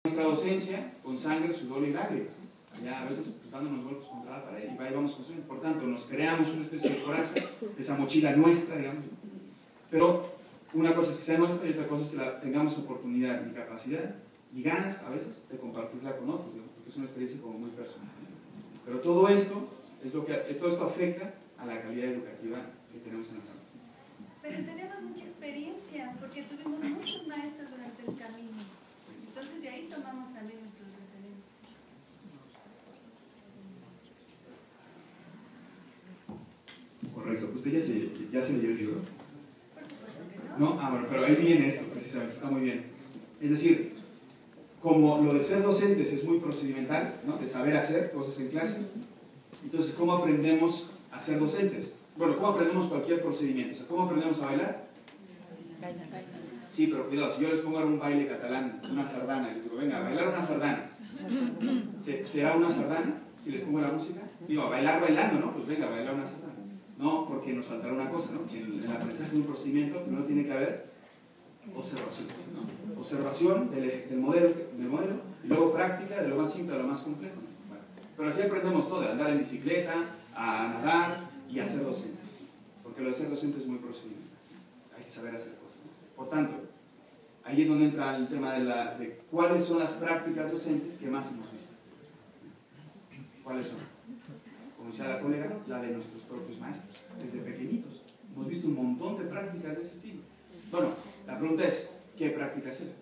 nuestra docencia con sangre, sudor y lágrimas. Allá a veces pues, dándonos golpes contra la pared y ahí vamos construyendo. Por tanto, nos creamos una especie de coraza, esa mochila nuestra, digamos. Pero una cosa es que sea nuestra y otra cosa es que tengamos oportunidad y capacidad y ganas a veces de compartirla con otros, digamos, porque es una experiencia como muy personal. Pero todo esto afecta a la calidad educativa que tenemos en las aulas. Pero tenemos mucha experiencia, porque tuvimos muchos maestros durante el camino. Entonces de ahí tomamos también nuestros referentes. Correcto. ¿Usted ya se leyó el libro? Por supuesto que no. No, bueno, pero ahí viene esto, precisamente, está muy bien. Es decir, como lo de ser docentes es muy procedimental, ¿no? De saber hacer cosas en clase, entonces, ¿cómo aprendemos a ser docentes? Bueno, ¿cómo aprendemos cualquier procedimiento? O sea, ¿cómo aprendemos a bailar? Sí, pero cuidado, si yo les pongo ahora un baile catalán, una sardana, y les digo, venga, a bailar una sardana, ¿será una sardana? Si les pongo la música, digo, a bailar bailando, ¿no? Pues venga, a bailar una sardana. No, porque nos faltará una cosa, ¿no? En el aprendizaje de un procedimiento primero tiene que haber observación, ¿no? Observación del modelo y luego práctica de lo más simple a lo más complejo, ¿no? Bueno, pero así aprendemos todo, a andar en bicicleta, a nadar y a ser docentes, porque lo de ser docente es muy procedimental, hay que saber hacer cosas, ¿no? Por tanto, ahí es donde entra el tema de cuáles son las prácticas docentes que más hemos visto. ¿Cuáles son? Como decía la colega, la de nuestros propios maestros, desde pequeñitos. Hemos visto un montón de prácticas de ese estilo. Bueno, la pregunta es, ¿qué prácticas eran?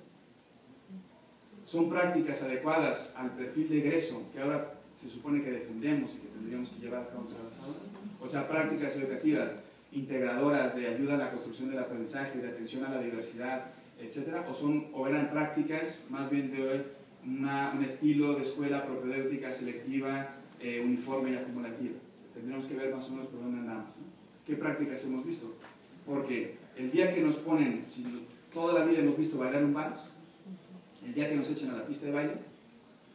¿Son prácticas adecuadas al perfil de egreso que ahora se supone que defendemos y que tendríamos que llevar a cabo en las aulas? O sea, prácticas educativas integradoras de ayuda a la construcción del aprendizaje, de atención a la diversidad, etcétera, o eran prácticas más bien de un estilo de escuela propedéutica selectiva, uniforme y acumulativa. Tendríamos que ver más o menos por dónde andamos, ¿no? ¿Qué prácticas hemos visto? Porque el día que nos ponen, si toda la vida hemos visto bailar un vals, el día que nos echen a la pista de baile,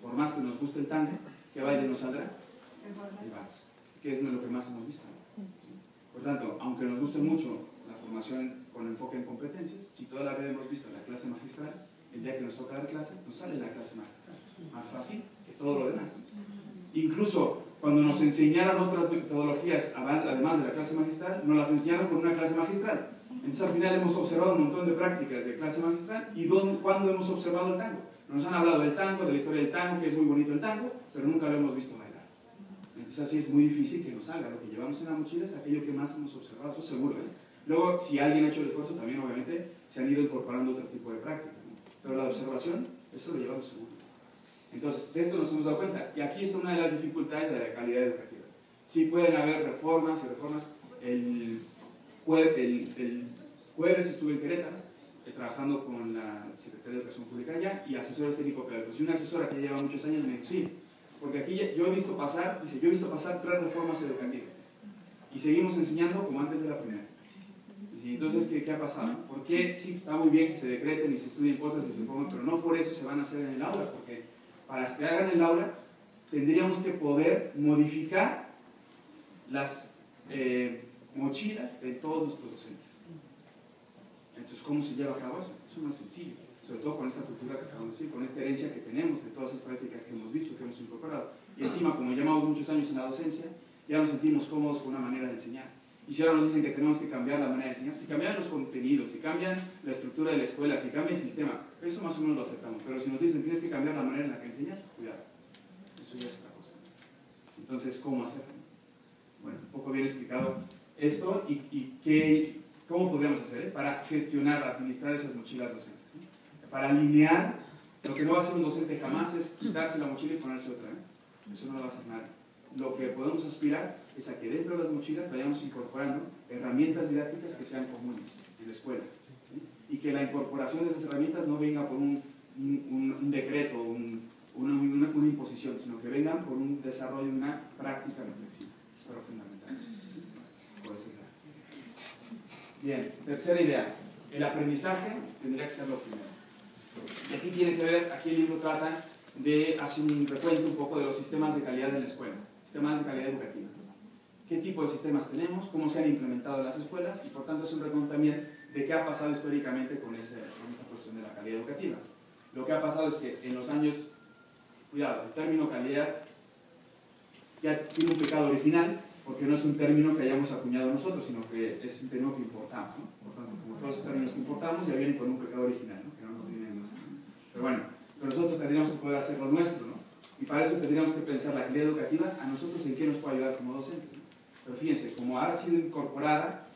por más que nos guste el tango, ¿qué baile nos saldrá? El vals, que es lo que más hemos visto, ¿no? ¿Sí? Por tanto, aunque nos guste mucho la formación con enfoque en competencias, si toda la vida hemos visto la clase magistral, el día que nos toca dar clase, nos sale la clase magistral. Más fácil que todo lo demás. Incluso cuando nos enseñaron otras metodologías, además de la clase magistral, nos las enseñaron con una clase magistral. Entonces al final hemos observado un montón de prácticas de clase magistral y ¿cuándo hemos observado el tango? Nos han hablado del tango, de la historia del tango, que es muy bonito el tango, pero nunca lo hemos visto bailar. Entonces así es muy difícil que nos salga. Lo que llevamos en la mochila es aquello que más hemos observado, eso seguro, ¿eh? Luego, si alguien ha hecho el esfuerzo, también obviamente se han ido incorporando otro tipo de prácticas, ¿no? Pero la observación, eso lo llevamos seguro. Entonces, de esto nos hemos dado cuenta. Y aquí está una de las dificultades de la calidad educativa. Sí pueden haber reformas y reformas. El jueves estuve en Querétaro, trabajando con la Secretaría de Educación Pública allá y asesores técnico-pedagógicos. Y una asesora que lleva muchos años me dijo, sí, porque aquí yo he visto pasar, dice, yo he visto pasar 3 reformas educativas. Y seguimos enseñando como antes de la primera. Y entonces, ¿qué ha pasado? ¿Por qué? Sí, está muy bien que se decreten y se estudien cosas y se pongan, pero no por eso se van a hacer en el aula, porque para que hagan el aula tendríamos que poder modificar las mochilas de todos nuestros docentes. Entonces, ¿cómo se lleva a cabo eso? Eso no es sencillo, sobre todo con esta cultura que acabamos de decir, con esta herencia que tenemos de todas esas prácticas que hemos visto, que hemos incorporado. Y encima, como llevamos muchos años en la docencia, ya nos sentimos cómodos con una manera de enseñar. Y si ahora nos dicen que tenemos que cambiar la manera de enseñar, si cambian los contenidos, si cambian la estructura de la escuela, si cambia el sistema, eso más o menos lo aceptamos. Pero si nos dicen que tienes que cambiar la manera en la que enseñas, cuidado, eso ya es otra cosa. Entonces, ¿cómo hacerlo? Bueno, un poco bien explicado esto y cómo podríamos hacer para gestionar, administrar esas mochilas docentes, ¿sí? Para alinear, lo que no va a hacer un docente jamás es quitarse la mochila y ponerse otra, ¿eh? Eso no lo va a hacer nadie. Lo que podemos aspirar es a que dentro de las mochilas vayamos incorporando herramientas didácticas que sean comunes en la escuela, ¿sí? Y que la incorporación de esas herramientas no venga por un decreto, una imposición, sino que vengan por un desarrollo de una práctica reflexiva, pero fundamental, ¿sí? Por eso es bien, tercera idea, el aprendizaje tendría que ser lo primero. Y aquí tiene que ver, aquí el libro trata de hacer un recuento un poco de los sistemas de calidad en la escuela, sistemas de calidad educativa. ¿Qué tipo de sistemas tenemos? ¿Cómo se han implementado en las escuelas? Y por tanto es un recuento también de qué ha pasado históricamente con esta cuestión de la calidad educativa. Lo que ha pasado es que en los años, cuidado, el término calidad ya tiene un pecado original, porque no es un término que hayamos acuñado nosotros, sino que es un término que importamos, ¿no? Por tanto, como todos los términos que importamos ya vienen con un pecado original, ¿no? Que no nos viene de nuestro. Pero bueno, nosotros tendríamos que poder hacer lo nuestro, ¿no? Y para eso tendríamos que pensar la calidad educativa a nosotros en qué nos puede ayudar como docentes, ¿no? Pero fíjense, como ha sido incorporada,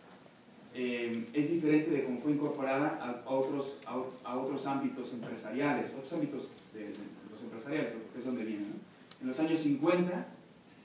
es diferente de cómo fue incorporada a otros ámbitos empresariales, otros ámbitos de los empresariales, que es donde viene, ¿no? En los años 50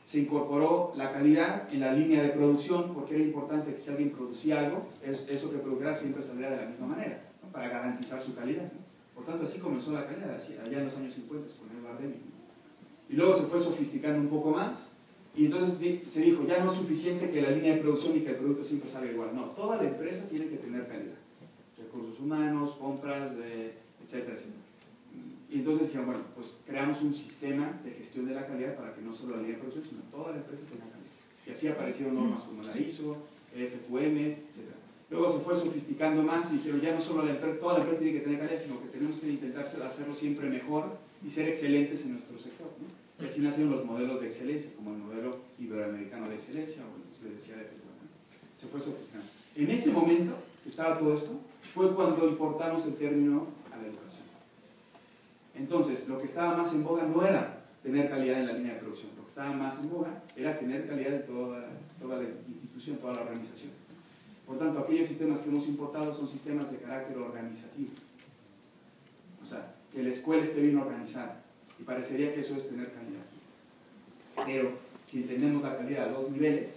se incorporó la calidad en la línea de producción porque era importante que si alguien producía algo, eso que produjera siempre saldría de la misma manera, ¿no? Para garantizar su calidad, ¿no? Por tanto, así comenzó la calidad, allá en los años 50 con el Bardemio, ¿no? Y luego se fue sofisticando un poco más, y entonces se dijo, ya no es suficiente que la línea de producción y que el producto siempre salga igual, no, toda la empresa tiene que tener calidad, recursos humanos, compras, etcétera, etcétera. Y entonces dijeron, bueno, pues creamos un sistema de gestión de la calidad para que no solo la línea de producción, sino toda la empresa tenga calidad. Y así aparecieron normas como la ISO, FQM, etc. Luego se fue sofisticando más y dijeron, ya no solo la empresa, toda la empresa tiene que tener calidad, sino que tenemos que intentar hacerlo siempre mejor y ser excelentes en nuestro sector, ¿no? Y así nacieron los modelos de excelencia, como el modelo iberoamericano de excelencia, o les decía de FQM, ¿no? Se fue sofisticando. En ese momento que estaba todo esto, fue cuando importamos el término a la educación. Entonces, lo que estaba más en boga no era tener calidad en la línea de producción, lo que estaba más en boga era tener calidad en toda la institución, toda la organización. Por tanto, aquellos sistemas que hemos importado son sistemas de carácter organizativo. O sea, que la escuela esté bien organizada, y parecería que eso es tener calidad. Pero, si entendemos la calidad a dos niveles,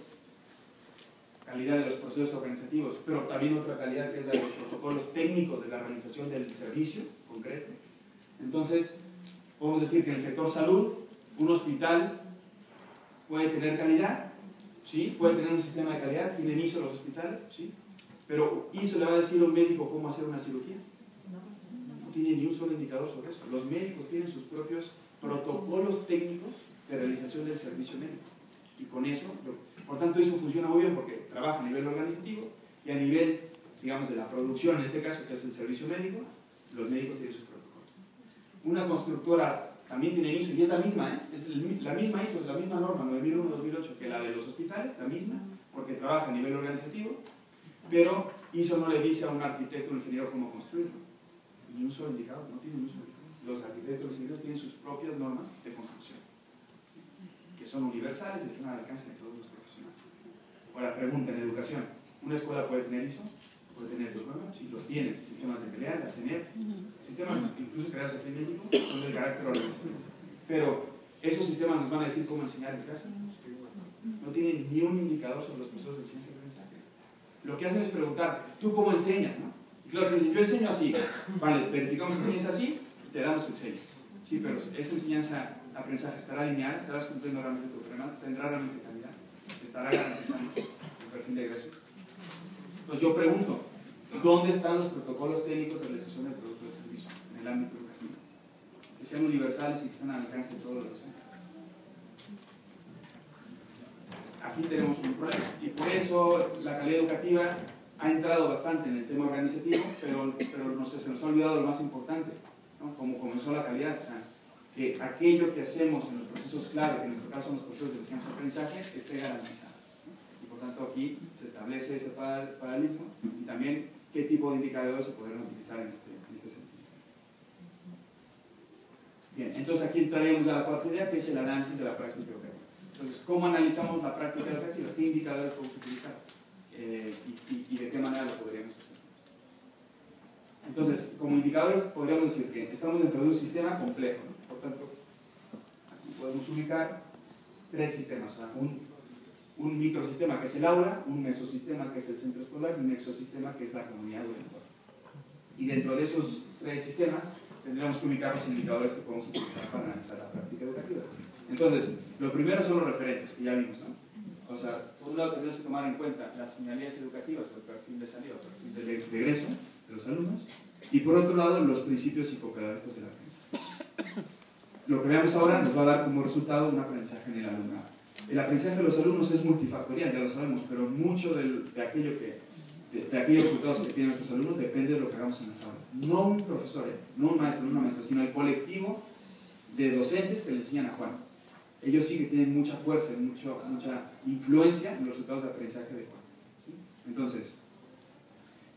calidad de los procesos organizativos, pero también otra calidad que es la de los protocolos técnicos de la realización del servicio concreto, entonces, podemos decir que en el sector salud, un hospital puede tener calidad, ¿sí? Puede tener un sistema de calidad, tienen ISO los hospitales, ¿sí? Pero ¿ISO le va a decir a un médico cómo hacer una cirugía? No tiene ni un solo indicador sobre eso. Los médicos tienen sus propios protocolos técnicos de realización del servicio médico. Y con eso, por tanto, ISO funciona muy bien porque trabaja a nivel organizativo y a nivel, digamos, de la producción, en este caso, que es el servicio médico, los médicos tienen sus protocolos. Una constructora también tiene ISO, y es la misma, ¿eh? Es la misma ISO, la misma norma 9001-2008 que la de los hospitales, la misma, porque trabaja a nivel organizativo, pero ISO no le dice a un arquitecto o un ingeniero cómo construirlo, ni un solo indicador, no tiene ni un solo indicador. Los arquitectos y los ingenieros tienen sus propias normas de construcción, ¿sí? Que son universales y están al alcance de todos los profesionales. Ahora, pregunta, en educación, ¿una escuela puede tener ISO? Puede tener, si los tiene, sistemas de pelea, la CENEP, sistemas incluso creados así en México, son de carácter organizativo. Pero, ¿esos sistemas nos van a decir cómo enseñar en clase? No tienen ni un indicador sobre los procesos de ciencia y aprendizaje. Lo que hacen es preguntar, ¿tú cómo enseñas? ¿No? Y claro, si yo enseño así, vale, verificamos que enseñas así, te damos el sello. Sí, pero esa enseñanza, aprendizaje, ¿estará lineal? ¿Estarás cumpliendo realmente tu programa? ¿Tendrá realmente calidad? ¿Estará garantizando el perfil de egreso? Entonces yo pregunto, ¿dónde están los protocolos técnicos de realización del producto de servicio en el ámbito educativo? Que sean universales y que estén al alcance de todos los docentes. Aquí tenemos un problema y por eso la calidad educativa ha entrado bastante en el tema organizativo, pero no sé, se nos ha olvidado lo más importante, ¿no? Como comenzó la calidad, o sea, que aquello que hacemos en los procesos clave, que en nuestro caso son los procesos de enseñanza y aprendizaje, esté garantizado. Por tanto, aquí se establece ese paralelismo y también qué tipo de indicadores se podrán utilizar en este sentido. Bien, entonces aquí entraríamos a la cuarta idea, que es el análisis de la práctica educativa. Entonces, ¿cómo analizamos la práctica educativa? ¿Qué indicadores podemos utilizar? Y de qué manera lo podríamos hacer. Entonces, como indicadores podríamos decir que estamos dentro de un sistema complejo, ¿no? Por tanto, aquí podemos ubicar tres sistemas, o sea, un microsistema que es el aula, un mesosistema que es el centro escolar y un exosistema que es la comunidad o el entorno. Y dentro de esos tres sistemas tendríamos que ubicar los indicadores que podemos utilizar para analizar la práctica educativa. Entonces, lo primero son los referentes, que ya vimos, ¿no? O sea, por un lado tenemos que tomar en cuenta las finalidades educativas o el perfil de salida o el perfil de regreso de los alumnos, y por otro lado los principios psicopedagógicos de la aprendizaje. Lo que veamos ahora nos va a dar como resultado un aprendizaje en el alumnado. El aprendizaje de los alumnos es multifactorial, ya lo sabemos, pero mucho de aquello que de aquellos resultados que tienen nuestros alumnos depende de lo que hagamos en las aulas. No un profesor, no un maestro, no una maestra, sino el colectivo de docentes que le enseñan a Juan. Ellos sí que tienen mucha fuerza, mucha influencia en los resultados de aprendizaje de Juan. ¿Sí? Entonces,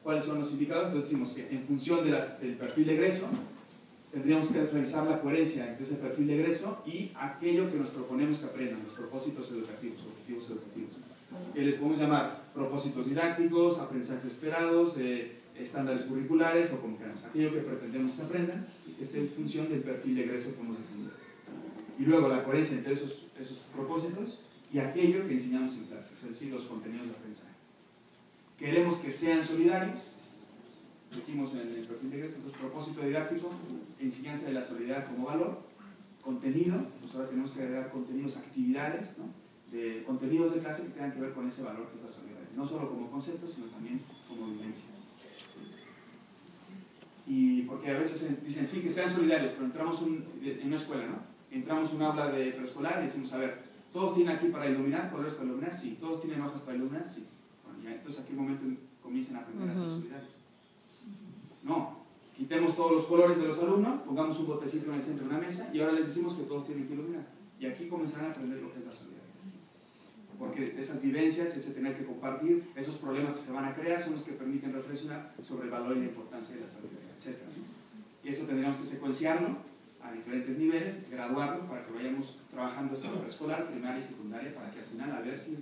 ¿cuáles son los indicadores? Entonces decimos que en función del perfil de egreso, tendríamos que revisar la coherencia entre ese perfil de egreso y aquello que nos proponemos que aprendan, los propósitos educativos, objetivos educativos. Que les podemos llamar propósitos didácticos, aprendizajes esperados, estándares curriculares o como queramos. Aquello que pretendemos que aprendan, que esté en función del perfil de egreso que hemos definido. Y luego la coherencia entre esos propósitos y aquello que enseñamos en clase, es decir, los contenidos de aprendizaje. Queremos que sean solidarios, decimos en el perfil de egreso, entonces propósito didáctico, enseñanza de la solidaridad como valor, contenido, pues ahora tenemos que agregar contenidos, actividades, ¿no? De contenidos de clase que tengan que ver con ese valor que es la solidaridad, no solo como concepto, sino también como vivencia. ¿Sí? Y porque a veces dicen, sí, que sean solidarios, pero entramos en una escuela, ¿no? Entramos en un aula de preescolar y decimos, a ver, ¿todos tienen aquí para iluminar? ¿Colores para iluminar? Sí. ¿Todos tienen hojas para iluminar? Sí. Bueno, ya, entonces, ¿a qué momento comienzan a aprender a ser solidarios? No. Quitemos todos los colores de los alumnos, pongamos un botecito en el centro de una mesa y ahora les decimos que todos tienen que iluminar. Y aquí comenzarán a aprender lo que es la solidaridad. Porque esas vivencias, ese tener que compartir, esos problemas que se van a crear son los que permiten reflexionar sobre el valor y la importancia de la solidaridad, etc. Y eso tendríamos que secuenciarlo a diferentes niveles, graduarlo para que vayamos trabajando hasta la preescolar, primaria y secundaria, para que al final, a ver si